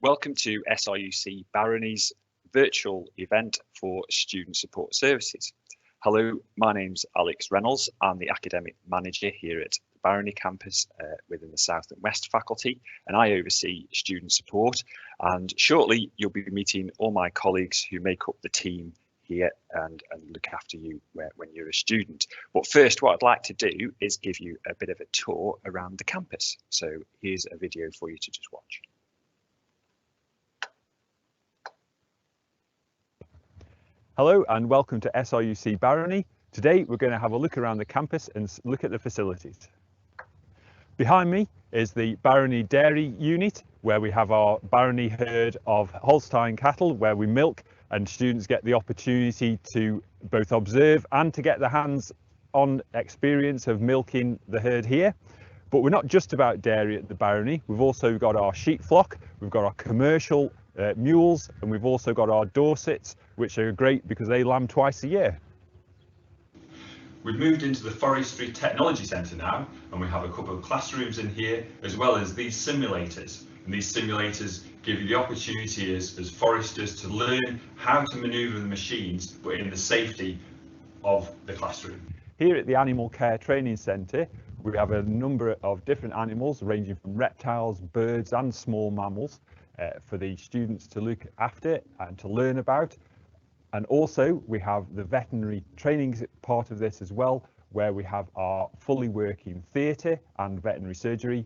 Welcome to SRUC Barony's virtual event for Student Support Services. Hello, my name's Alex Reynolds. I'm the Academic Manager here at the Barony Campus within the South and West Faculty, and I oversee student support. And shortly, you'll be meeting all my colleagues who make up the team here and look after you when you're a student. But first, what I'd like to do is give you a bit of a tour around the campus. So here's a video for you to just watch. Hello and welcome to SRUC Barony. Today we're going to have a look around the campus and look at the facilities. Behind me is the Barony Dairy Unit, where we have our Barony herd of Holstein cattle, where we milk, and students get the opportunity to both observe and to get their hands-on experience of milking the herd here. But we're not just about dairy at the Barony. We've also got our sheep flock, we've got our commercial mules, and we've also got our Dorsets, which are great because they lamb twice a year. We've moved into the Forestry Technology Centre now, and we have a couple of classrooms in here, as well as these simulators. And these simulators give you the opportunity as foresters to learn how to manoeuvre the machines, but in the safety of the classroom. Here at the Animal Care Training Centre, we have a number of different animals ranging from reptiles, birds and small mammals for the students to look after and to learn about. And also we have the veterinary training part of this as well, where we have our fully working theatre and veterinary surgery,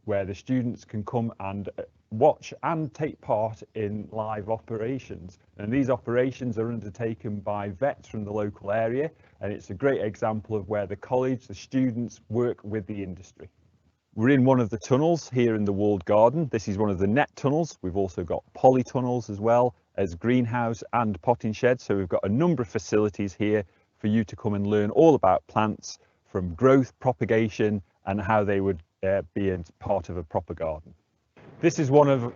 where the students can come and watch and take part in live operations. And these operations are undertaken by vets from the local area, and it's a great example of where the college, the students work with the industry. We're in one of the tunnels here in the walled garden. This is one of the net tunnels. We've also got polytunnels as well as greenhouse and potting sheds. So we've got a number of facilities here for you to come and learn all about plants, from growth, propagation, and how they would be a part of a proper garden. This is one of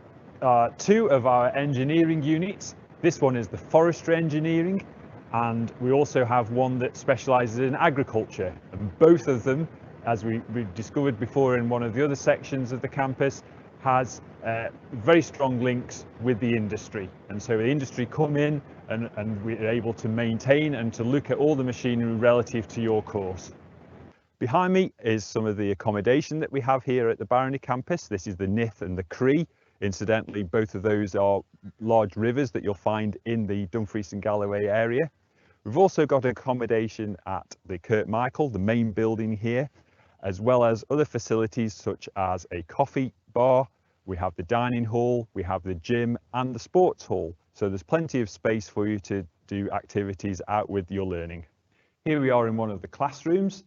two of our engineering units. This one is the forestry engineering, and we also have one that specialises in agriculture. And both of them, as we discovered before in one of the other sections of the campus, has very strong links with the industry. And so the industry come in and we're able to maintain and to look at all the machinery relative to your course. Behind me is some of the accommodation that we have here at the Barony Campus. This is the Nith and the Cree. Incidentally, both of those are large rivers that you'll find in the Dumfries and Galloway area. We've also got accommodation at the Kurt Michael, the main building here, as well as other facilities such as a coffee bar. We have the dining hall, we have the gym and the sports hall. So there's plenty of space for you to do activities out with your learning. Here we are in one of the classrooms,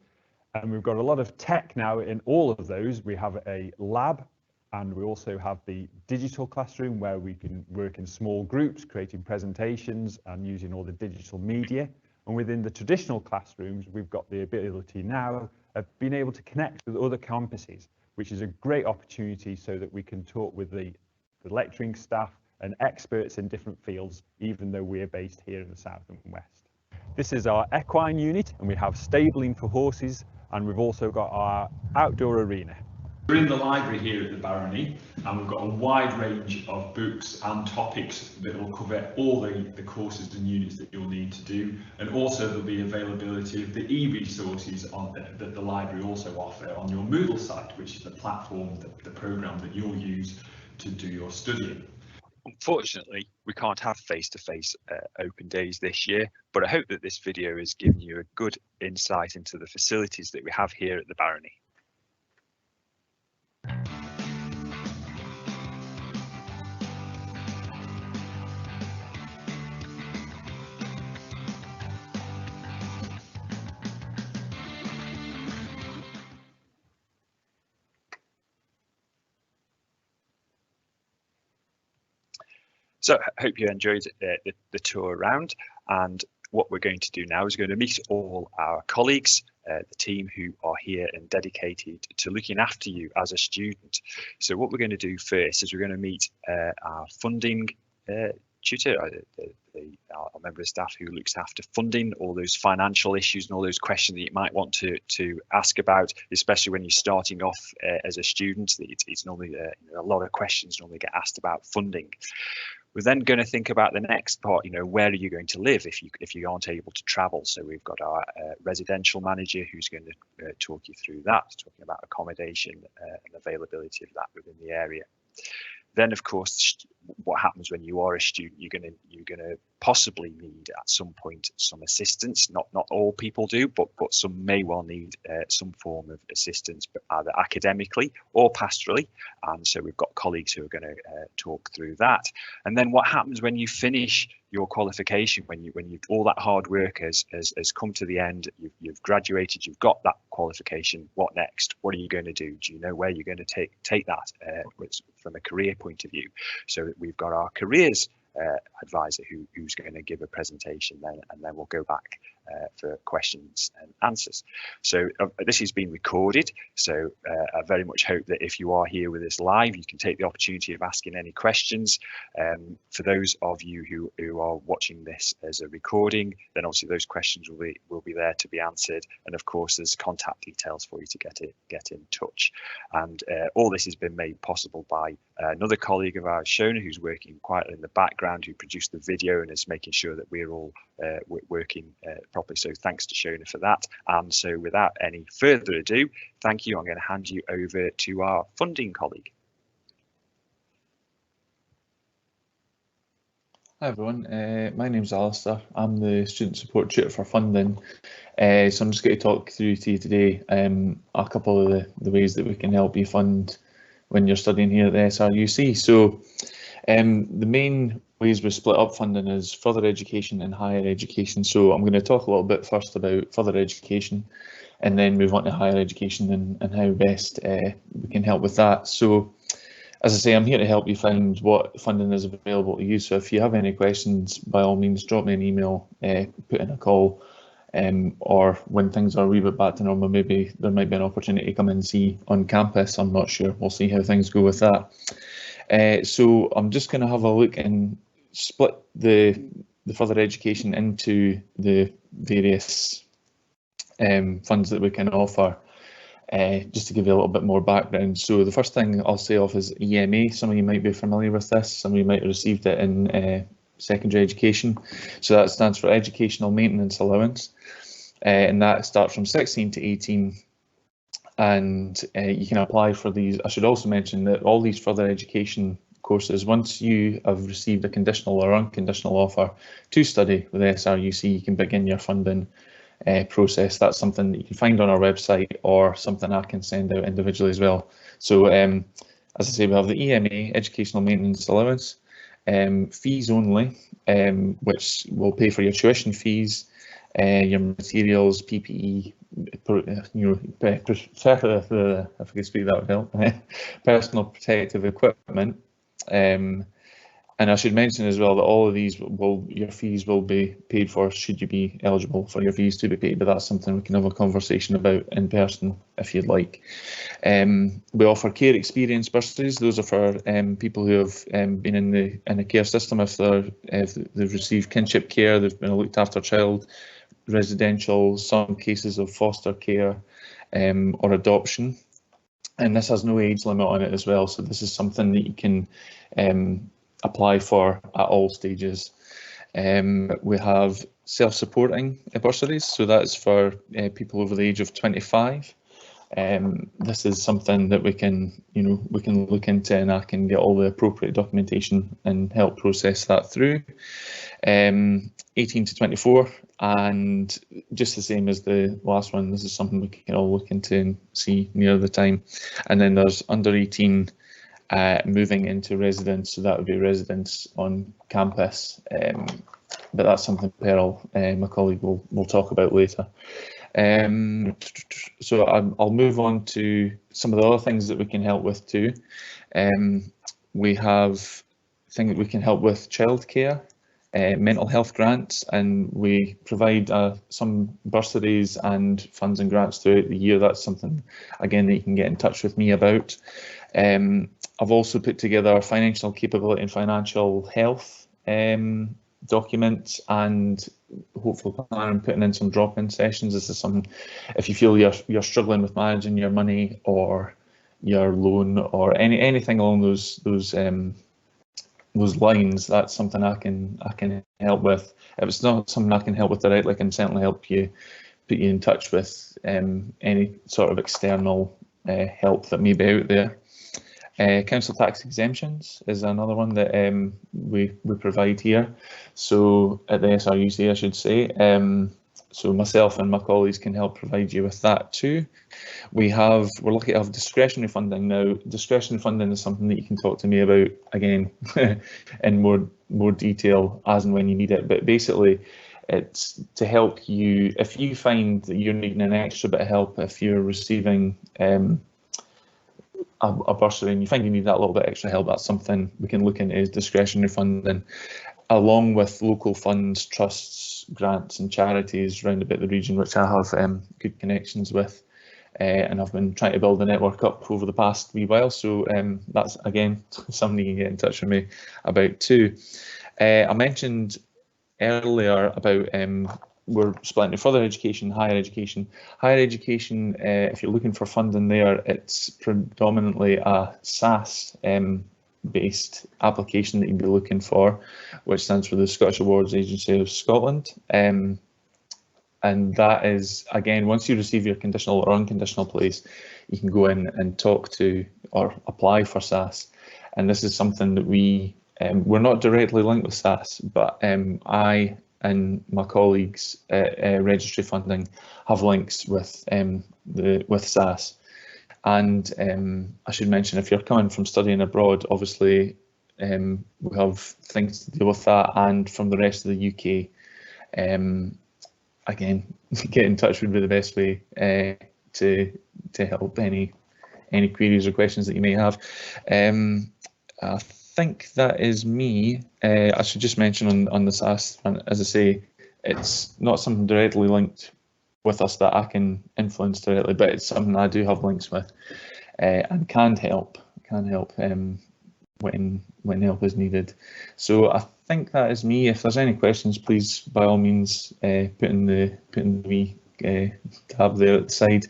and we've got a lot of tech now in all of those. We have a lab, and we also have the digital classroom where we can work in small groups, creating presentations and using all the digital media. And within the traditional classrooms, we've got the ability now of being able to connect with other campuses, which is a great opportunity so that we can talk with the lecturing staff and experts in different fields, even though we're based here in the South and West. This is our equine unit, and we have stabling for horses, and we've also got our outdoor arena. We're in the library here at the Barony, and we've got a wide range of books and topics that will cover all the courses and units that you'll need to do, and also there'll be availability of the e-resources that the library also offer on your Moodle site, which is the platform, the programme that you'll use to do your studying. Unfortunately, we can't have face-to-face open days this year, but I hope that this video has given you a good insight into the facilities that we have here at the Barony. So I hope you enjoyed the tour around, and what we're going to do now is going to meet all our colleagues, the team who are here and dedicated to looking after you as a student. So what we're going to do first is we're going to meet our funding tutor, the our member of staff who looks after funding, all those financial issues and all those questions that you might want to ask about, especially when you're starting off as a student. It's normally a lot of questions normally get asked about funding. We're then going to think about the next part, where are you going to live if you aren't able to travel? So we've got our residential manager who's going to talk you through that, talking about accommodation and availability of that within the area. Then, of course, what happens when you are a student, you're going to possibly need at some point some assistance. Not all people do, but some may well need some form of assistance, but either academically or pastorally. And so we've got colleagues who are going to talk through that. And then what happens when you finish your qualification, when you all that hard work has come to the end, you've graduated, you've got that qualification. What next? What are you going to do? Do you know where you're going to take that from a career point of view? So we've got our careers advisor who's going to give a presentation then, and then we'll go back for questions and answers. So this has been recorded, so I very much hope that if you are here with us live, you can take the opportunity of asking any questions. For those of you who are watching this as a recording, then obviously those questions will be there to be answered, and of course there's contact details for you to get in touch. And all this has been made possible by another colleague of ours, Shona, who's working quietly in the background, who produced the video and is making sure that we're all working properly. So thanks to Shona for that. And so without any further ado, thank you. I'm going to hand you over to our funding colleague. Hi everyone, my name's Alistair. I'm the student support tutor for funding. So I'm just going to talk through to you today a couple of the ways that we can help you fund when you're studying here at the SRUC. So the main ways we split up funding is further education and higher education. So I'm going to talk a little bit first about further education and then move on to higher education and how best we can help with that. So as I say, I'm here to help you find what funding is available to you. So if you have any questions, by all means, drop me an email, put in a call, or when things are a wee bit back to normal, maybe there might be an opportunity to come and see on campus. I'm not sure. We'll see how things go with that. So I'm just going to have a look and split the further education into the various funds that we can offer. Just to give you a little bit more background. So the first thing I'll say off is EMA. Some of you might be familiar with this, some of you might have received it in secondary education. So that stands for Educational Maintenance Allowance, and that starts from 16 to 18, and you can apply for these. I should also mention that all these further education courses, once you have received a conditional or unconditional offer to study with SRUC, you can begin your funding process. That's something that you can find on our website, or something I can send out individually as well. So as I say, we have the EMA, Educational Maintenance Allowance, fees only, which will pay for your tuition fees, your materials, PPE, if I could speak that would help, personal protective equipment. And I should mention as well that all of these your fees will be paid for should you be eligible for your fees to be paid, but that's something we can have a conversation about in person if you'd like. We offer care experience bursaries. Those are for people who have been in the care system, if they've received kinship care, they've been a looked after child, residential, some cases of foster care or adoption. And this has no age limit on it as well, so this is something that you can apply for at all stages. We have self-supporting bursaries, so that's for people over the age of 25. This is something that we can look into, and I can get all the appropriate documentation and help process that through. 18 to 24, and just the same as the last one, this is something we can all look into and see near the time. And then there's under 18 moving into residence, so that would be residence on campus, but that's something Pearl, my colleague, will talk about later. So I'll move on to some of the other things that we can help with too. We have things that we can help with: childcare, mental health grants, and we provide some bursaries and funds and grants throughout the year. That's something, again, that you can get in touch with me about. I've also put together financial capability and financial health documents, and hopefully plan on putting in some drop-in sessions. This is something, if you feel you're struggling with managing your money or your loan or anything along those lines, that's something I can help with. If it's not something I can help with directly, I can certainly help you, put you in touch with any sort of external help that may be out there. Council tax exemptions is another one that we provide here. So at the SRUC, I should say. So myself and my colleagues can help provide you with that too. We're lucky to have discretionary funding now. Discretionary funding is something that you can talk to me about again in more detail as and when you need it. But basically, it's to help you if you find that you're needing an extra bit of help, if you're receiving a bursary and you find you need that little bit extra help, that's something we can look into is discretionary funding, along with local funds, trusts, grants and charities round about the region, which I have good connections with, and I've been trying to build the network up over the past wee while. So that's again something you can get in touch with me about too. I mentioned earlier about we're splitting into further education, higher education. Higher education, if you're looking for funding there, it's predominantly a SAS based application that you'd be looking for, which stands for the Scottish Awards Agency of Scotland. And that is, again, once you receive your conditional or unconditional place, you can go in and talk to or apply for SAS. And this is something that we're not directly linked with SAS, but I and my colleagues at Registry Funding have links with SAS. And I should mention, if you're coming from studying abroad, obviously we have things to deal with that, and from the rest of the UK. Again, get in touch would be the best way to help any queries or questions that you may have. I think that is me. I should just mention on the SAS, as I say, it's not something directly linked with us that I can influence directly, but it's something I do have links with and can help when help is needed. So I think that is me. If there's any questions, please by all means put in the wee tab there at the side.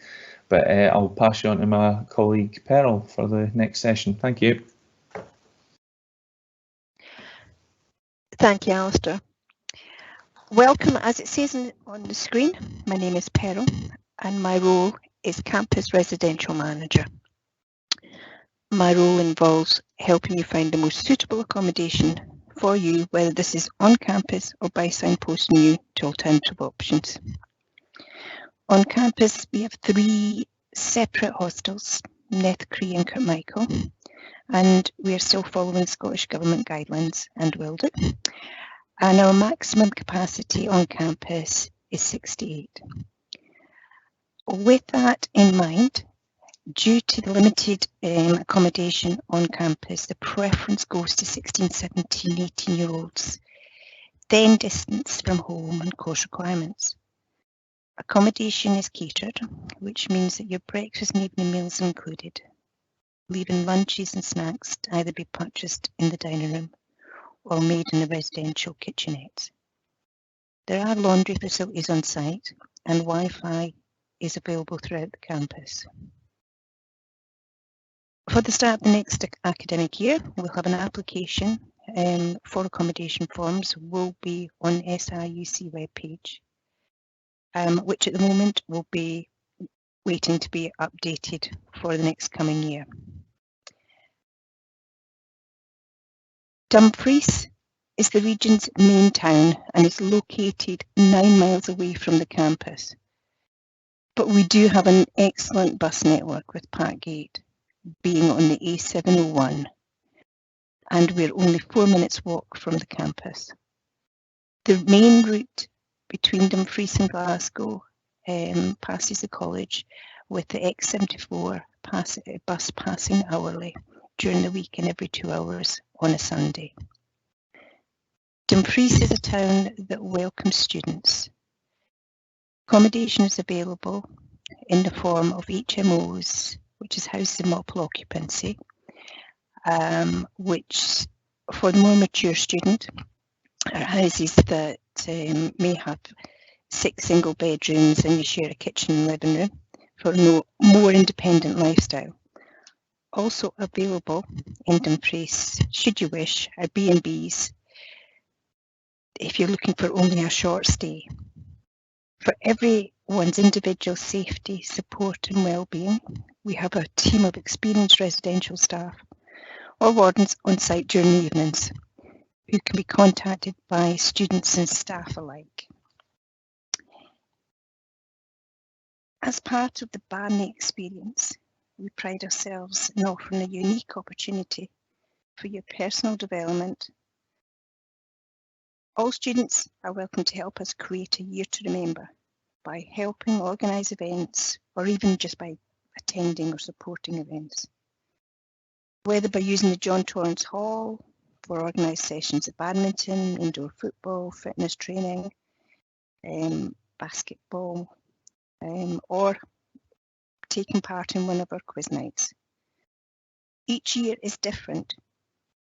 But I'll pass you on to my colleague Pearl for the next session. Thank you. Thank you, Alistair. Welcome, as it says on the screen, my name is Pearl and my role is Campus Residential Manager. My role involves helping you find the most suitable accommodation for you, whether this is on campus or by signposting you to alternative options. On campus, we have 3 separate hostels, Nethercree and Carmichael, and we are still following Scottish Government guidelines and will do. And our maximum capacity on campus is 68. With that in mind, due to the limited accommodation on campus, the preference goes to 16, 17, 18-year-olds, then distance from home and course requirements. Accommodation is catered, which means that your breakfast and evening meals are included, leaving lunches and snacks to either be purchased in the dining room or made in the residential kitchenettes. There are laundry facilities on site and Wi-Fi is available throughout the campus. For the start of the next academic year, we'll have an application for accommodation forms will be on SRUC webpage, which at the moment will be waiting to be updated for the next coming year. Dumfries is the region's main town and is located 9 miles away from the campus. But we do have an excellent bus network with Parkgate being on the A701, and we're only 4 minutes walk from the campus. The main route between Dumfries and Glasgow passes the college, with the X74 bus passing hourly during the week and every 2 hours on a Sunday. Dumfries is a town that welcomes students. Accommodation is available in the form of HMOs, which is houses of multiple occupancy, which for the more mature student are houses that may have 6 single bedrooms and you share a kitchen and living room for a more independent lifestyle. Also available in Dumfries, should you wish, are B&Bs if you're looking for only a short stay. For everyone's individual safety, support and well-being, we have a team of experienced residential staff or wardens on site during the evenings who can be contacted by students and staff alike. As part of the Barony experience, we pride ourselves in offering a unique opportunity for your personal development. All students are welcome to help us create a year to remember by helping organise events or even just by attending or supporting events. Whether by using the John Torrance Hall for organised sessions of badminton, indoor football, fitness training, basketball, or taking part in one of our quiz nights. Each year is different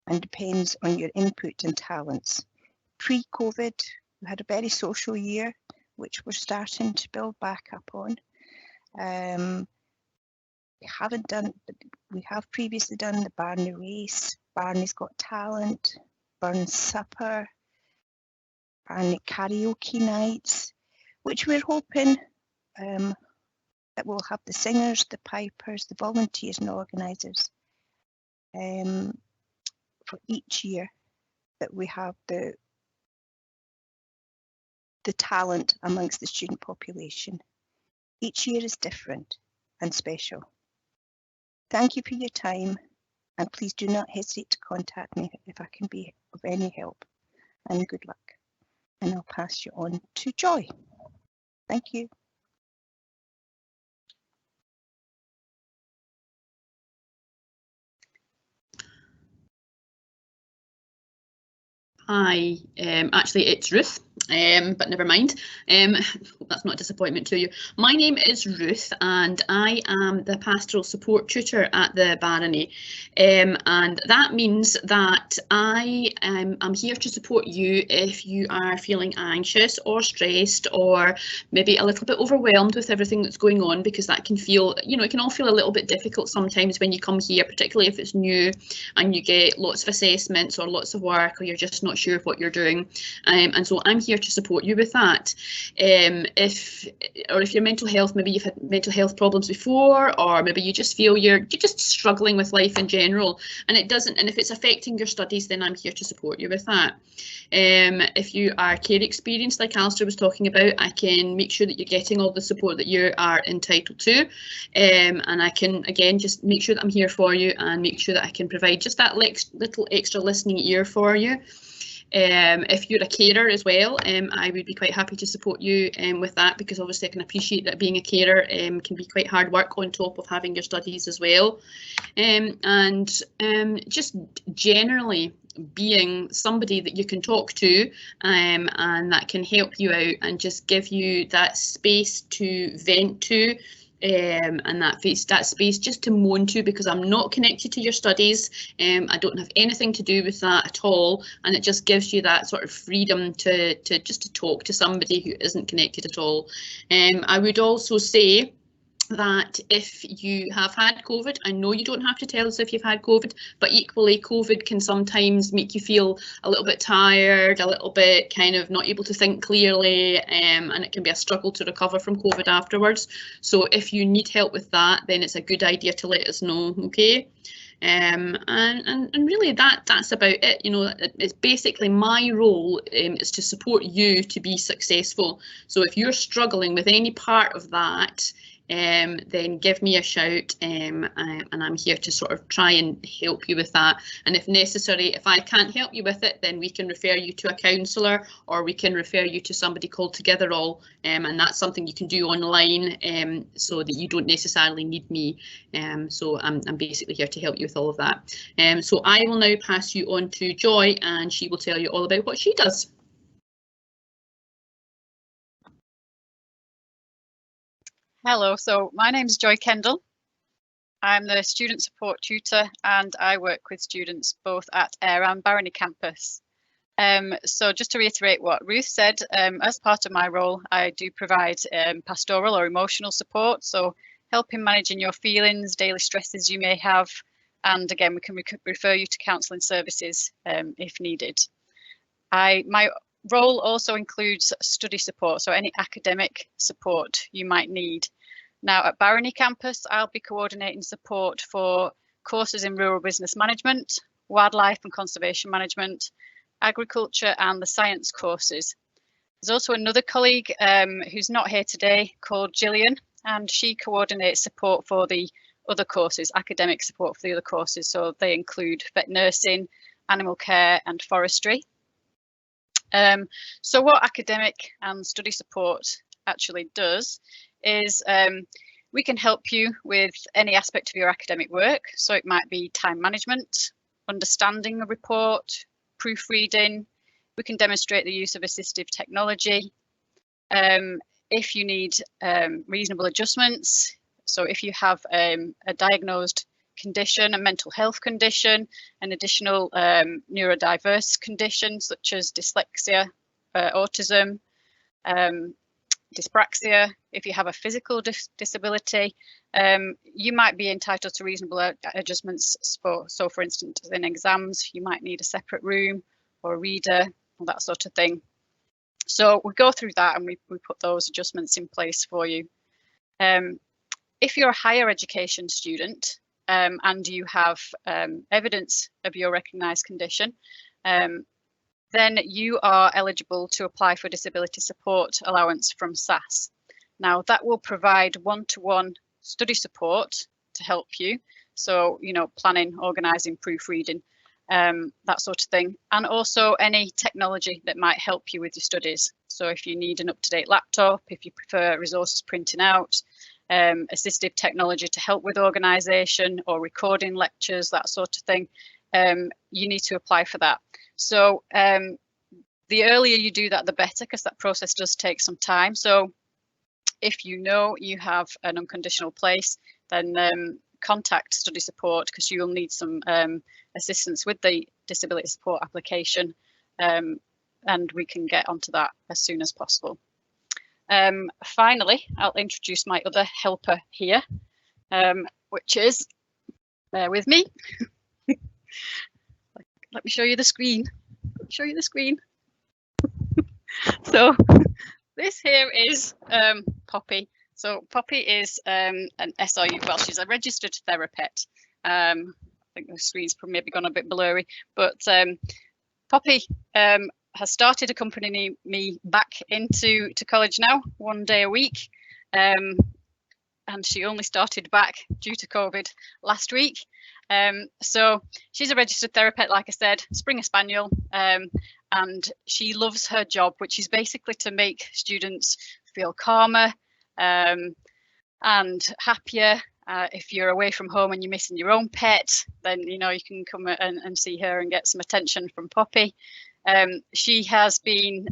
and depends on your input and talents. Pre-COVID, we had a very social year, which we're starting to build back up on. We have previously done the Barony Race, Barony's Got Talent, Burn Supper, Barony Karaoke Nights, which we're hoping that we'll have the singers, the pipers, the volunteers and organisers for each year, that we have the talent amongst the student population. Each year is different and special. Thank you for your time, and please do not hesitate to contact me if I can be of any help, and good luck. And I'll pass you on to Joy. Thank you. Hi, actually it's Ruth, but never mind. Hope that's not a disappointment to you. My name is Ruth and I am the pastoral support tutor at the Barony, and that means that I am here to support you if you are feeling anxious or stressed or maybe a little bit overwhelmed with everything that's going on, because that can feel, it can all feel a little bit difficult sometimes when you come here, particularly if it's new and you get lots of assessments or lots of work, or you're just not sure what you're doing, and so I'm here to support you with that. If your mental health, maybe you've had mental health problems before, or maybe you just feel you're just struggling with life in general, and if it's affecting your studies, then I'm here to support you with that. If you are care experienced, like Alistair was talking about, I can make sure that you're getting all the support that you are entitled to, and I can again just make sure that I'm here for you and make sure that I can provide just that little extra listening ear for you. If you're a carer as well, I would be quite happy to support you with that, because obviously I can appreciate that being a carer can be quite hard work on top of having your studies as well. And just generally being somebody that you can talk to and that can help you out and just give you that space to vent to. And that space just to moan to, because I'm not connected to your studies. I don't have anything to do with that at all, and it just gives you that sort of freedom to talk to somebody who isn't connected at all. I would also say that if you have had COVID, I know you don't have to tell us if you've had COVID, but equally COVID can sometimes make you feel a little bit tired, a little bit kind of not able to think clearly, and it can be a struggle to recover from COVID afterwards. So if you need help with that, then it's a good idea to let us know, okay? And really that's about it. It's basically my role is to support you to be successful. So if you're struggling with any part of that, then give me a shout, and I'm here to sort of try and help you with that. And if necessary, if I can't help you with it, then we can refer you to a counsellor, or we can refer you to somebody called Together All, and that's something you can do online, so that you don't necessarily need me. So I'm basically here to help you with all of that. So I will now pass you on to Joy, and she will tell you all about what she does. Hello, so my name is Joy Kendall. I'm the student support tutor and I work with students both at Ayr and Barony Campus. So just to reiterate what Ruth said, as part of my role, I do provide pastoral or emotional support. So helping managing your feelings, daily stresses you may have. And again, we can refer you to counselling services if needed. My role also includes study support, so any academic support you might need. Now at Barony Campus, I'll be coordinating support for courses in rural business management, wildlife and conservation management, agriculture and the science courses. There's also another colleague who's not here today called Gillian, and she coordinates support for the other courses, academic support for the other courses. So they include vet nursing, animal care and forestry. So what academic and study support actually does is we can help you with any aspect of your academic work. So it might be time management, understanding a report, proofreading. We can demonstrate the use of assistive technology. If you need reasonable adjustments, so if you have a diagnosed condition, a mental health condition, an additional neurodiverse condition such as dyslexia, autism, dyspraxia, if you have a physical disability, you might be entitled to reasonable adjustments. So for instance, in exams, you might need a separate room or a reader, or that sort of thing. So we go through that and we put those adjustments in place for you. If you're a higher education student and you have evidence of your recognised condition, then you are eligible to apply for disability support allowance from SAS. Now that will provide one-to-one study support to help you. So, you know, planning, organising, proofreading, that sort of thing. And also any technology that might help you with your studies. So if you need an up-to-date laptop, if you prefer resources printing out, assistive technology to help with organisation or recording lectures, that sort of thing, you need to apply for that. So the earlier you do that, the better, because that process does take some time. So if you know you have an unconditional place, then contact study support, because you will need some assistance with the disability support application, and we can get onto that as soon as possible. Finally, I'll introduce my other helper here, which is, bear with me. Let me show you the screen. So this here is Poppy. So Poppy is an SRU, well, she's a registered therapist. I think the screen's maybe gone a bit blurry, but Poppy has started accompanying me back into college now, 1 day a week. And she only started back due to COVID last week. So she's a registered therapist, like I said, Springer Spaniel, and she loves her job, which is basically to make students feel calmer and happier. If you're away from home and you're missing your own pet, then you know you can come and see her and get some attention from Poppy. She has been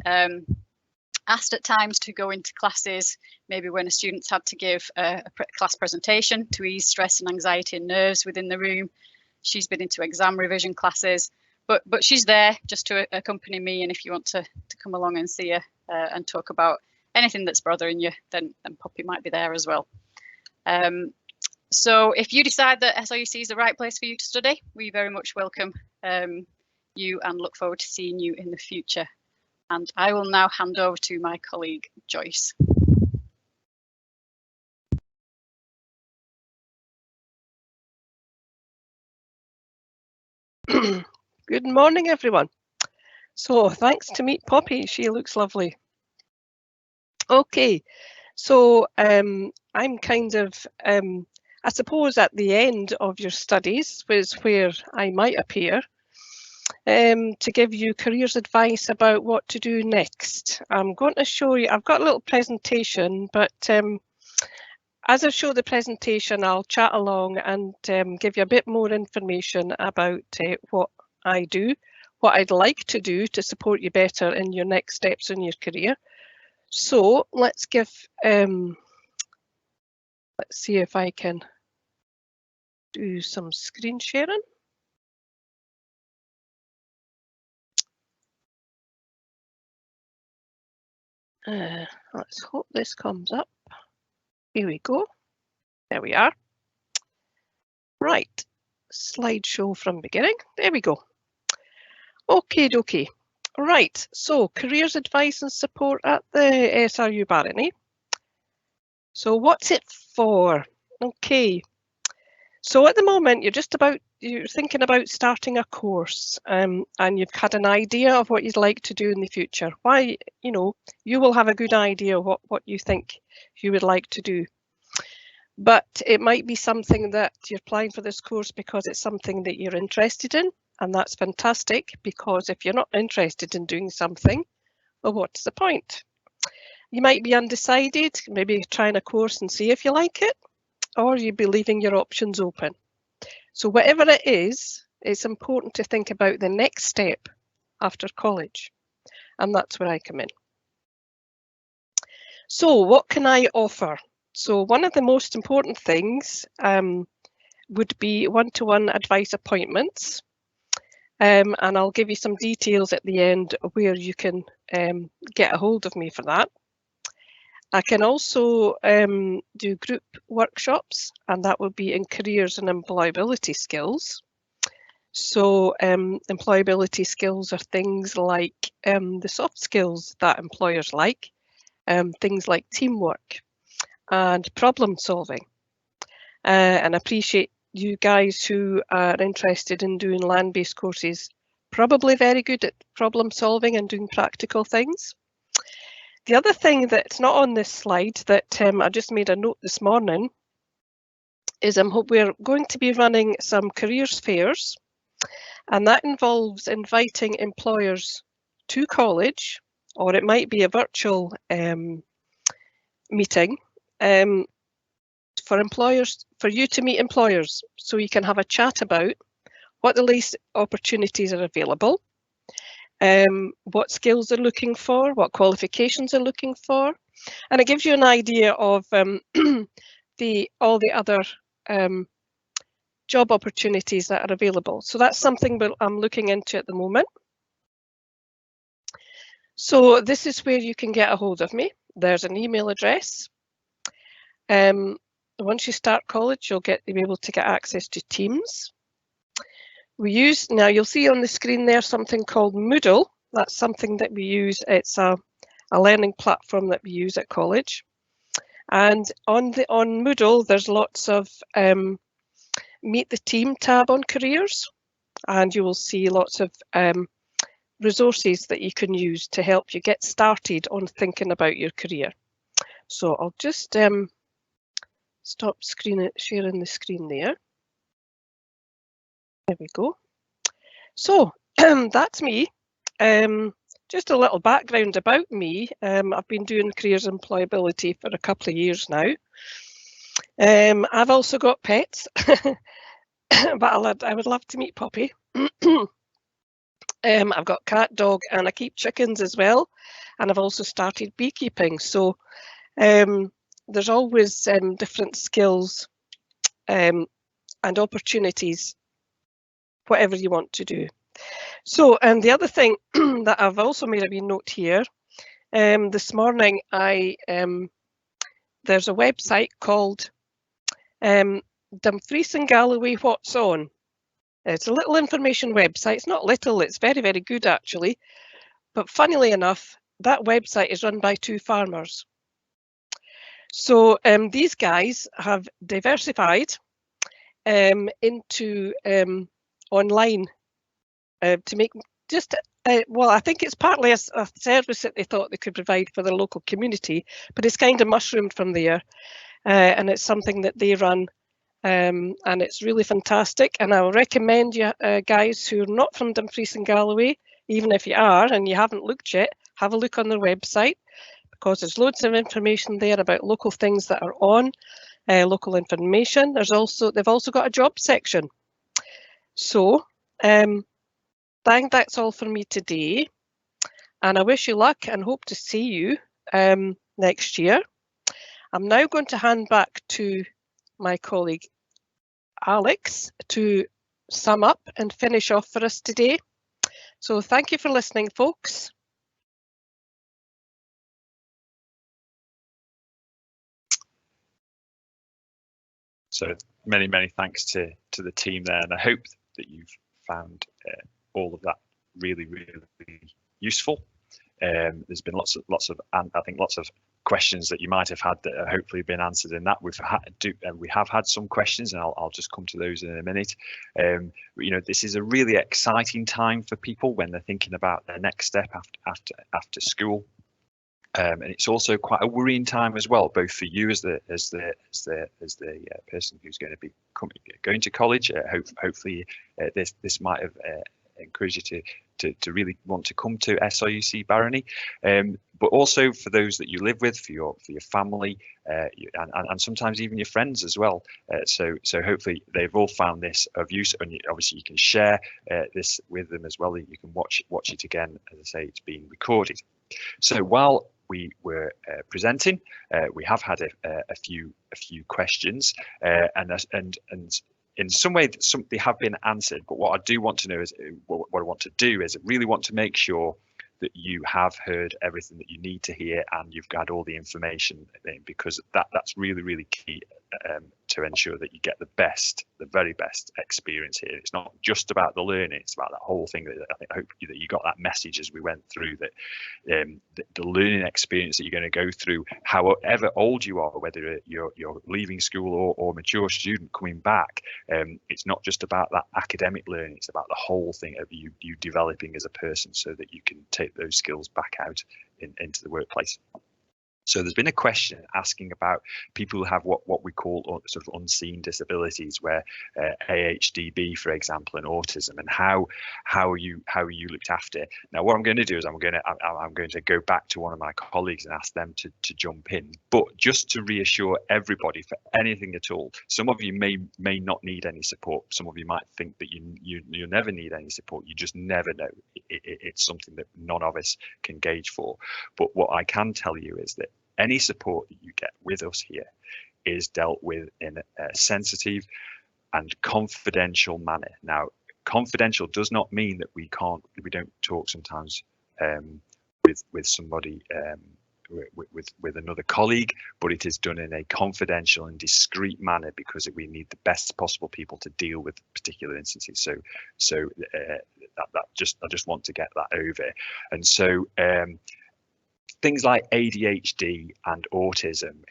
asked at times to go into classes, maybe when a student's had to give a class presentation to ease stress and anxiety and nerves within the room. She's been into exam revision classes, but she's there just to accompany me, and if you want to come along and see her and talk about anything that's bothering you, then Poppy might be there as well. So if you decide that SRUC is the right place for you to study, we very much welcome you and look forward to seeing you in the future. And I will now hand over to my colleague, Joyce. Good morning, everyone. So thanks to meet Poppy, she looks lovely. Okay, so I'm kind of, I suppose at the end of your studies was where I might appear. To give you careers advice about what to do next. I'm going to show you, I've got a little presentation, but as I show the presentation, I'll chat along and give you a bit more information about what I do, what I'd like to do to support you better in your next steps in your career. So let's give, let's see if I can do some screen sharing. Let's hope this comes up. Here we go. There we are. Right, slideshow from beginning. There we go. Okay, dokie. Right, so careers advice and support at the SRU Barony. So what's it for? Okay, so at the moment you're thinking about starting a course, and you've had an idea of what you'd like to do in the future. Why, you will have a good idea of what you think you would like to do. But it might be something that you're applying for this course because it's something that you're interested in, and that's fantastic, because if you're not interested in doing something, well, what's the point? You might be undecided, maybe trying a course and see if you like it, or you'd be leaving your options open. So whatever it is, it's important to think about the next step after college, and that's where I come in. So what can I offer? So one of the most important things would be one-to-one advice appointments. And I'll give you some details at the end where you can get a hold of me for that. I can also do group workshops, and that will be in careers and employability skills. So employability skills are things like the soft skills that employers like, things like teamwork and problem solving. And I appreciate you guys who are interested in doing land-based courses, probably very good at problem solving and doing practical things. The other thing that's not on this slide that I just made a note this morning is we're going to be running some careers fairs, and that involves inviting employers to college, or it might be a virtual meeting for you to meet employers, so you can have a chat about what the latest opportunities are available, what skills they're looking for, what qualifications they're looking for, and it gives you an idea of all the other job opportunities that are available. So that's something I'm looking into at the moment. So this is where you can get a hold of me. There's an email address. Once you start college, you'll be able to get access to Teams. Now you'll see on the screen there something called Moodle. That's something that we use. It's a learning platform that we use at college. And on Moodle, there's lots of Meet the Team tab on careers, and you will see lots of resources that you can use to help you get started on thinking about your career. So I'll just stop sharing the screen there. There we go. So that's me. Just a little background about me. I've been doing careers employability for a couple of years now. I've also got pets, but I would love to meet Poppy. I've got cat, dog, and I keep chickens as well. And I've also started beekeeping. So there's always different skills and opportunities, whatever you want to do. So, and the other thing that I've also made a wee note here, this morning there's a website called Dumfries and Galloway What's On. It's a little information website. It's not little, it's very, very good actually. But funnily enough, that website is run by two farmers. So these guys have diversified into online to make just, well, I think it's partly a service that they thought they could provide for the local community, but it's kind of mushroomed from there. And it's something that they run, and it's really fantastic. And I will recommend you guys who are not from Dumfries and Galloway, even if you are and you haven't looked yet, have a look on their website, because there's loads of information there about local things that are on, local information. They've also got a job section. So I think that's all for me today, and I wish you luck and hope to see you next year. I'm now going to hand back to my colleague Alex to sum up and finish off for us today. So thank you for listening, folks. So many thanks to the team there, and I hope that you've found all of that really useful. There's been lots of I think lots of questions that you might have had that have hopefully been answered in that. We have had some questions, and I'll just come to those in a minute. You know, this is a really exciting time for people when they're thinking about their next step after school. And it's also quite a worrying time as well, both for you as the person who's going to be going to college. Hopefully, this might have encouraged you to really want to come to SIUC Barony, but also for those that you live with, for your family, and sometimes even your friends as well. So hopefully they've all found this of use, and obviously you can share this with them as well. You can watch it again. As I say, it's being recorded. So while we were presenting, we have had a few questions, and in some way they have been answered. But what I do want to know is what I want to do is really want to make sure that you have heard everything that you need to hear, and you've got all the information, because that's really key to ensure that you get the very best experience here. It's not just about the learning, it's about that whole thing. That I hope that you got that message as we went through, that the learning experience that you're going to go through, however old you are, whether you're leaving school or mature student coming back, it's not just about that academic learning, it's about the whole thing of you developing as a person, so that you can take those skills back out into the workplace. So there's been a question asking about people who have what we call sort of unseen disabilities, where AHDB, for example, and autism, and how are you looked after. Now, what I'm going to do is I'm going to go back to one of my colleagues and ask them to jump in. But just to reassure everybody, for anything at all, some of you may not need any support. Some of you might think that you never need any support. You just never know. It's something that none of us can gauge for. But what I can tell you is that any support that you get with us here is dealt with in a sensitive and confidential manner. Now, confidential does not mean that we don't talk sometimes with somebody, with another colleague, but it is done in a confidential and discreet manner, because we need the best possible people to deal with particular instances. So I just want to get that over. And so things like ADHD and autism.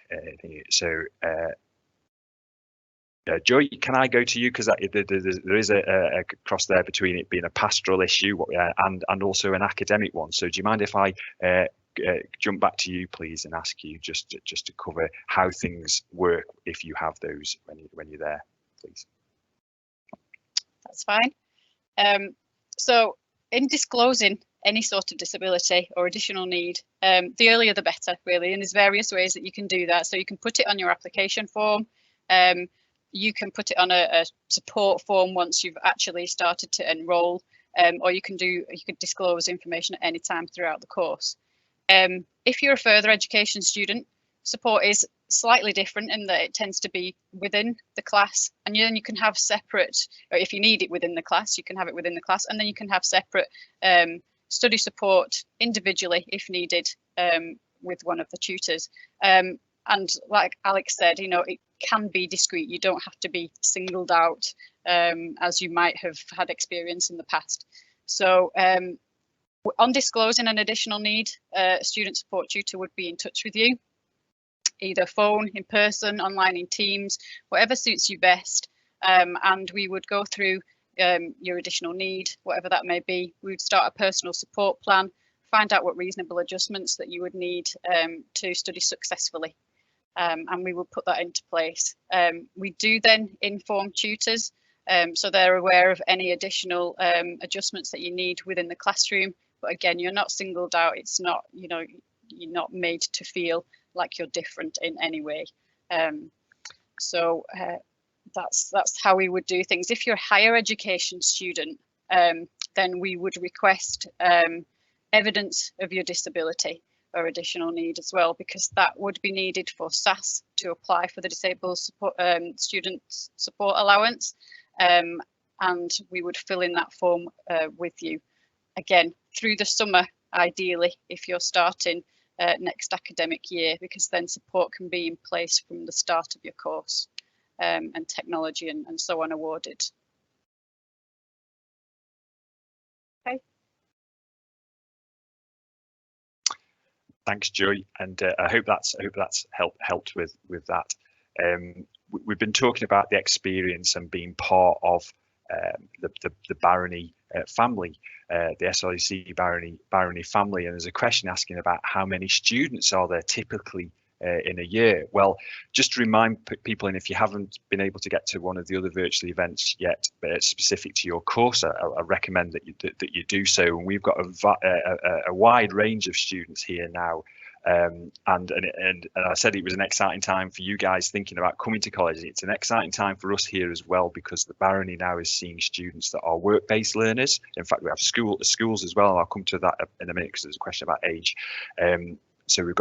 Joy, can I go to you, because there is a cross there between it being a pastoral issue and also an academic one. So do you mind if I jump back to you, please, and ask you just to cover how things work if you have those when you're there, please? That's fine. So in disclosing any sort of disability or additional need, the earlier the better, really, and there's various ways that you can do that. So you can put it on your application form, you can put it on a support form once you've actually started to enrol, or you could disclose information at any time throughout the course. If you're a further education student, support is slightly different in that it tends to be within the class, and then you can have separate, or if you need it within the class, you can have it within the class, and then you can have separate study support individually if needed, with one of the tutors. And like Alex said, it can be discreet. You don't have to be singled out, as you might have had experience in the past. So on disclosing an additional need, a student support tutor would be in touch with you, either phone, in person, online, in Teams, whatever suits you best. And we would go through your additional need, whatever that may be. We would start a personal support plan, find out what reasonable adjustments that you would need to study successfully, and we will put that into place. We do then inform tutors, so they're aware of any additional adjustments that you need within the classroom. But again, you're not singled out. It's not, you're not made to feel like you're different in any way. So that's how we would do things. If you're a higher education student, then we would request evidence of your disability or additional need as well, because that would be needed for SAS to apply for the disabled support, student support allowance, and we would fill in that form with you. Again, through the summer, ideally, if you're starting next academic year, because then support can be in place from the start of your course. and technology and so on awarded. Okay. Thanks, Joy, and I hope that's helped with that. We've been talking about the experience and being part of the Barony family, the SLUC Barony family, and there's a question asking about how many students are there typically in a year. Well, just to remind people, and if you haven't been able to get to one of the other virtual events yet, specific to your course, I recommend that you do so. And we've got a wide range of students here now. And I said it was an exciting time for you guys thinking about coming to college. It's an exciting time for us here as well, because the Barony now is seeing students that are work-based learners. In fact, we have schools as well, and I'll come to that in a minute because there's a question about age. So we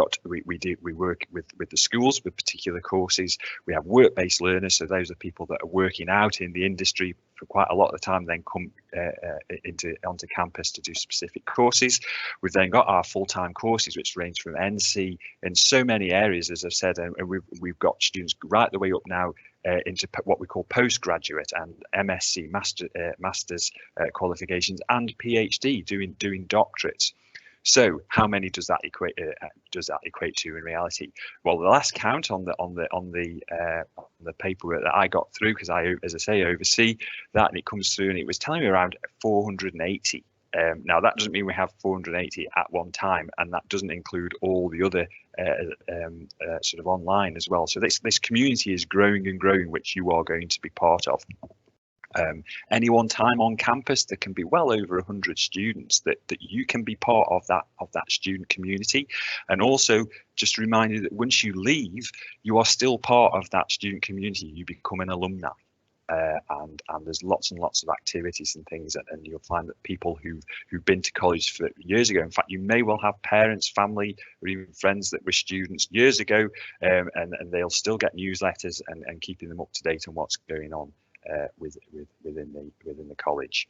work with the schools with particular courses. We have work-based learners, so those are people that are working out in the industry for quite a lot of the time, then come onto campus to do specific courses. We've then got our full-time courses, which range from NC in so many areas, as I've said, and we've got students right the way up now into what we call postgraduate and MSc, master's qualifications, and PhD, doing doctorates. So how many does that equate to in reality? Well, the last count on the paperwork that I got through, because I, as I say, oversee that, and it comes through, and it was telling me around 480. Now that doesn't mean we have 480 at one time, and that doesn't include all the other sort of online as well. So this community is growing and growing, which you are going to be part of. Any one time on campus, there can be well over 100 students that you can be part of that student community. And also just a reminder that once you leave, you are still part of that student community. You become an alumni. And there's lots and lots of activities and things, and you'll find that people who've been to college for years ago, in fact, you may well have parents, family, or even friends that were students years ago, and they'll still get newsletters and keeping them up to date on what's going on within the college.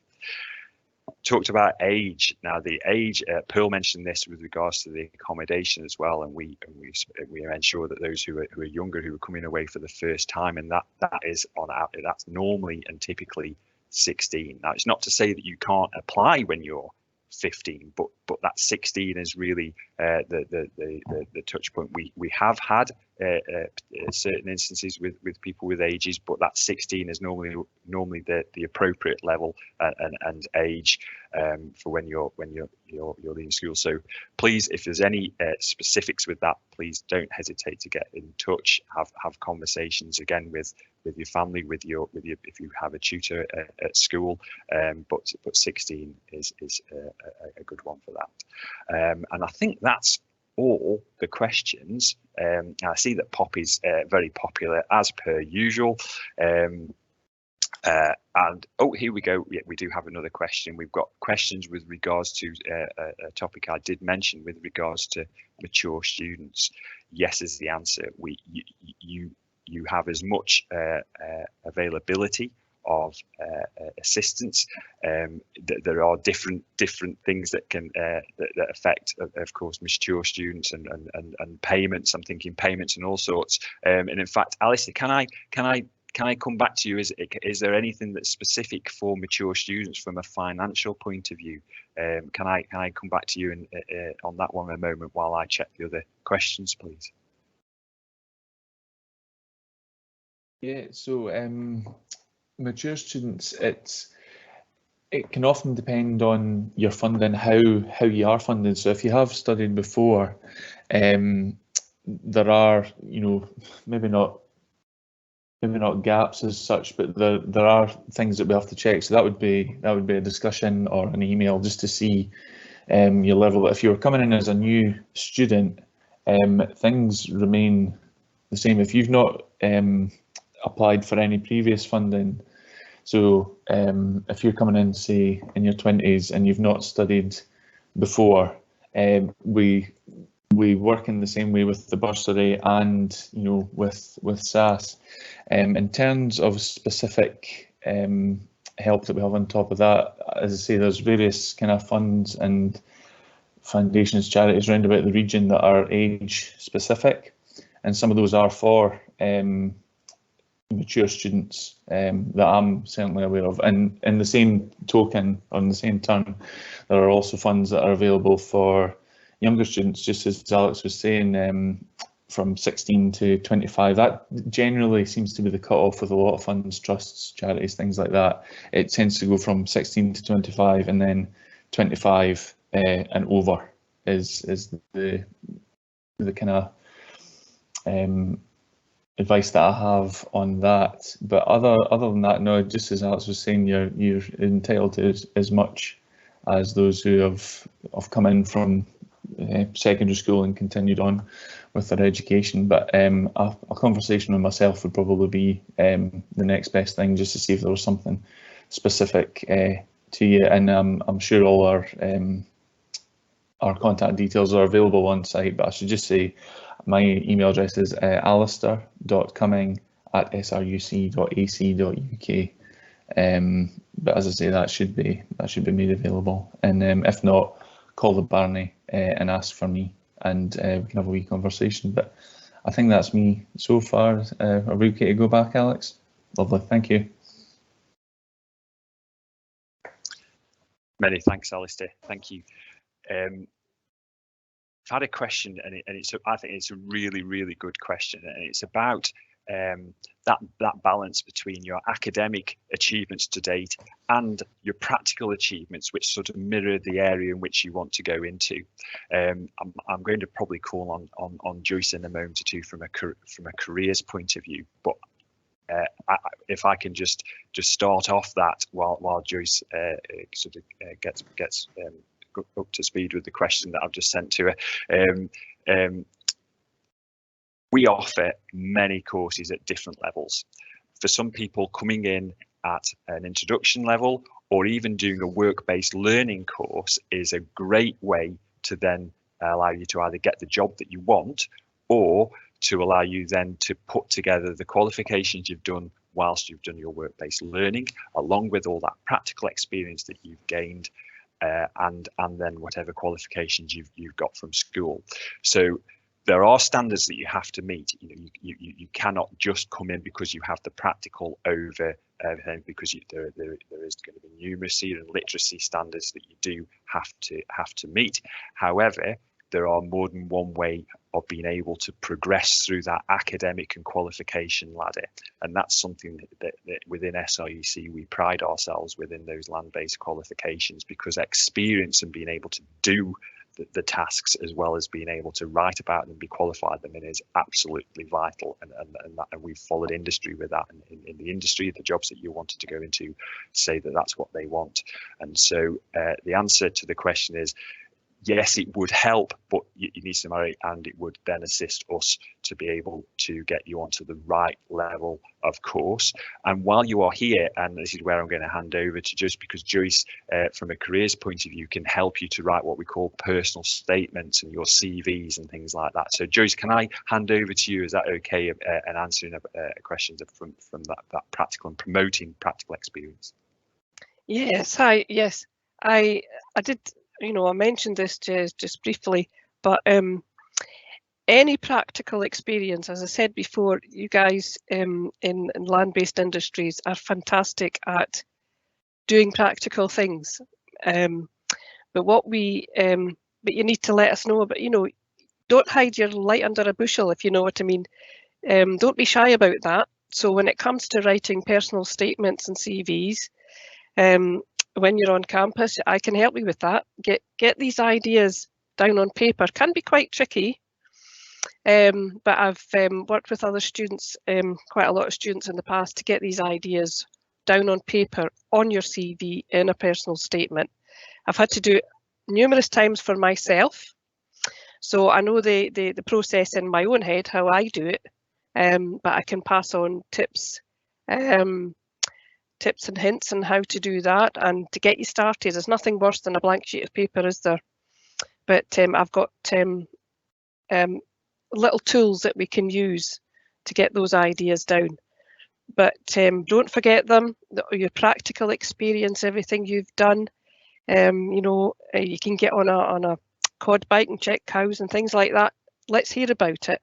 Talked about age. Now the age, Pearl mentioned this with regards to the accommodation as well, and we ensure that those who are younger, who are coming away for the first time, and that's normally and typically 16. Now it's not to say that you can't apply when you're 15, but that 16 is really the touch point. We have had certain instances with people with ages, but that 16 is normally the appropriate level and age for when you're leaving school. So please, if there's any specifics with that, please don't hesitate to get in touch. Have conversations again with your family, with your if you have a tutor at school. But 16 is a good one for that. And I think that's all the questions. I see that Poppy's very popular as per usual. And oh, here we go. Yeah, we do have another question. We've got questions with regards to a topic I did mention with regards to mature students. Yes is the answer. You have as much availability of assistance. There are different things that can that affect, of course, mature students and payments. I'm thinking payments and all sorts. And in fact, Alistair, can I come back to you? Is there anything that's specific for mature students from a financial point of view? Can I come back to you on that one in a moment while I check the other questions, please? Yeah. So mature students, it can often depend on your funding, how you are funded. So if you have studied before, there are, maybe not gaps as such, but there are things that we have to check. So that would be a discussion or an email just to see your level. But if you're coming in as a new student, things remain the same. If you've not applied for any previous funding, so if you're coming in, say, in your 20s and you've not studied before, we work in the same way with the bursary and with SAS. In terms of specific help that we have on top of that, as I say, there's various kind of funds and foundations, charities around about the region that are age specific, and some of those are for mature students that I'm certainly aware of. And in the same token, on the same turn, there are also funds that are available for younger students, just as Alex was saying, from 16 to 25. That generally seems to be the cut-off with a lot of funds, trusts, charities, things like that. It tends to go from 16 to 25, and then 25 and over is the kind of advice that I have on that. But other than that, no, just as Alex was saying, you're entitled to as much as those who have come in from secondary school and continued on with their education. But a conversation with myself would probably be the next best thing, just to see if there was something specific to you. And I'm sure all our contact details are available on site, but I should just say my email address is alistair.cumming@sruc.ac.uk. But as I say, that should be made available. And if not, call the Barony and ask for me, and we can have a wee conversation. But I think that's me so far. Are we okay to go back, Alex? Lovely, thank you. Many thanks, Alistair. Thank you. I've had a question, and I think it's a really, really good question, and it's about that balance between your academic achievements to date and your practical achievements, which sort of mirror the area in which you want to go into. I'm going to probably call on Joyce in a moment or two from a careers point of view, but if I can just start off that while Joyce sort of gets up to speed with the question that I've just sent to her. We offer many courses at different levels. For some people, coming in at an introduction level or even doing a work-based learning course is a great way to then allow you to either get the job that you want, or to allow you then to put together the qualifications you've done whilst you've done your work-based learning, along with all that practical experience that you've gained, and then whatever qualifications you've got from school. So there are standards that you have to meet. You cannot just come in because you have the practical over everything, because there is going to be numeracy and literacy standards that you do have to meet. However, there are more than one way of being able to progress through that academic and qualification ladder, and that's something that within SRUC we pride ourselves within those land-based qualifications, because experience and being able to do the tasks as well as being able to write about them and be qualified them in is absolutely vital, and we've followed industry with that. In the industry, the jobs that you wanted to go into say that that's what they want. And so the answer to the question is yes, it would help, but you need some money, and it would then assist us to be able to get you onto the right level of course. And while you are here, and this is where I'm going to hand over to Joyce, because Joyce, from a careers point of view, can help you to write what we call personal statements and your CVs and things like that. So Joyce, can I hand over to you? Is that okay? And answering questions from that practical and promoting practical experience. Yes, yes, I did. I mentioned this just briefly, but any practical experience, as I said before, you guys in land-based industries are fantastic at doing practical things. But what but you need to let us know. But don't hide your light under a bushel, if you know what I mean. Don't be shy about that. So when it comes to writing personal statements and CVs, when you're on campus, I can help you with that. Get these ideas down on paper. Can be quite tricky, but I've worked with other students, quite a lot of students in the past, to get these ideas down on paper on your CV in a personal statement. I've had to do it numerous times for myself, so I know the process in my own head, how I do it, but I can pass on tips and hints on how to do that and to get you started. There's nothing worse than a blank sheet of paper, is there? But I've got little tools that we can use to get those ideas down. But don't forget them, your practical experience, everything you've done. You can get on a cod bike and check cows and things like that. Let's hear about it.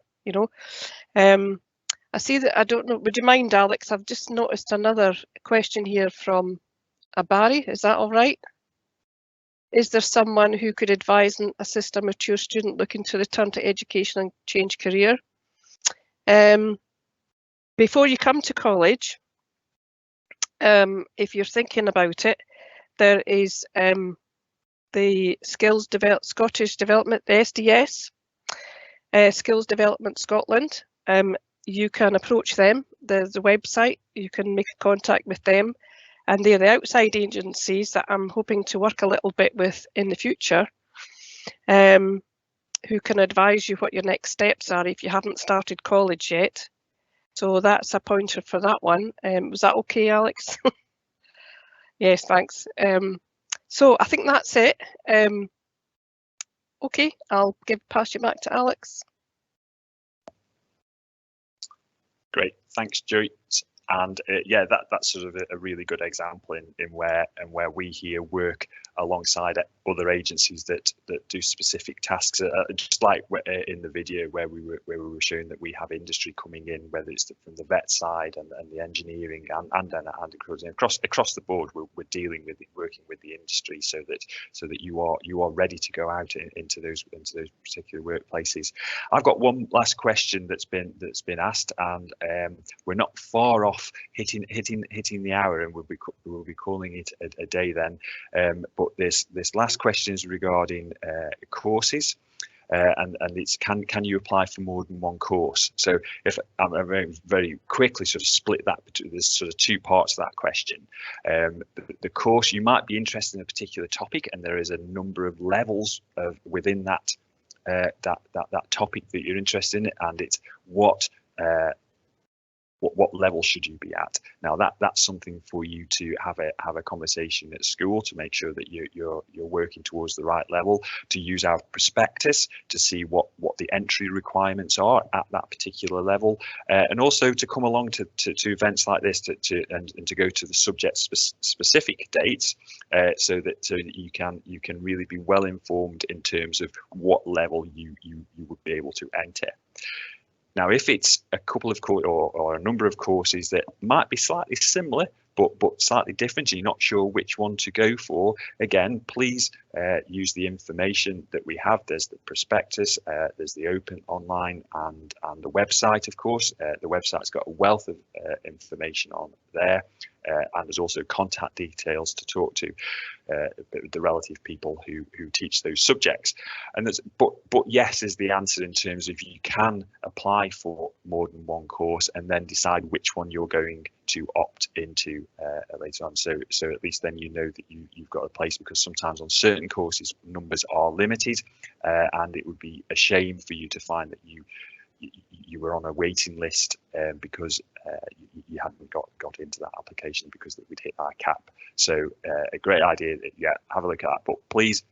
I see that, I don't know, would you mind, Alex? I've just noticed another question here from Barry. Is that all right? Is there someone who could advise and assist a mature student looking to return to education and change career? Before you come to college, if you're thinking about it, there is the Scottish Development, the SDS, Skills Development Scotland. You can approach them. There's a website. You can make a contact with them, and they're the outside agencies that I'm hoping to work a little bit with in the future, who can advise you what your next steps are if you haven't started college yet. So that's a pointer for that one. Was that okay, Alex? Yes, thanks. So I think that's it. Okay, I'll pass you back to Alex. Great, thanks, Stuart. And yeah, that's sort of a really good example in where we here work alongside other agencies that do specific tasks, just like in the video where we were showing that we have industry coming in, whether it's from the vet side and the engineering and across the board. We're dealing with working with the industry so that you are ready to go out into those particular workplaces. I've got one last question that's been asked, and we're not far off hitting the hour, and we'll be calling it a day then. But this last question is regarding courses, and it's can you apply for more than one course? So if I'm very quickly sort of split that, there's sort of two parts to that question. The course, you might be interested in a particular topic, and there is a number of levels within that topic that you're interested in, and it's what level should you be at? Now that's something for you to have a conversation at school to make sure that you're working towards the right level, to use our prospectus to see what the entry requirements are at that particular level, and also to come along to events like this and to go to the subject specific dates, so that you can really be well informed in terms of what level you would be able to enter. Now, if it's a couple of or a number of courses that might be slightly similar but slightly different, and you're not sure which one to go for, again, please use the information that we have. There's the prospectus, there's the open online and the website, of course. The website's got a wealth of information on there, and there's also contact details to talk to the relative people who teach those subjects. And but yes is the answer in terms of you can apply for more than one course and then decide which one you're going to opt into later on. So at least then you know that you've got a place, because sometimes on certain courses numbers are limited, and it would be a shame for you to find that you were on a waiting list because you hadn't got into that application because we'd hit our cap. So a great idea. Yeah, have a look at that. But please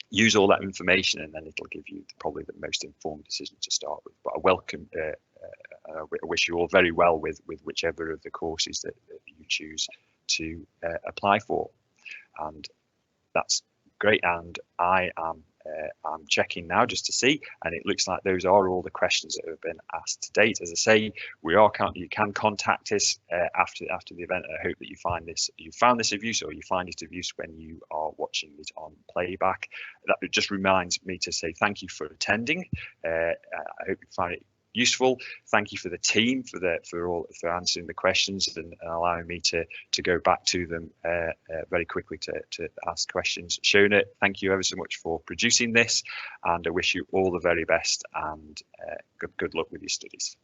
use all that information, and then it'll give you probably the most informed decision to start with. But I wish you all very well with whichever of the courses that you choose to apply for. And that's great. And I'm checking now just to see, and it looks like those are all the questions that have been asked to date. As I say, you can contact us after the event. I hope that you found this of use, or you find it of use when you are watching it on playback. That just reminds me to say thank you for attending. I hope you find it useful. Thank you for the team for answering the questions and allowing me to go back to them very quickly to ask questions. Shona, thank you ever so much for producing this, and I wish you all the very best, and good luck with your studies.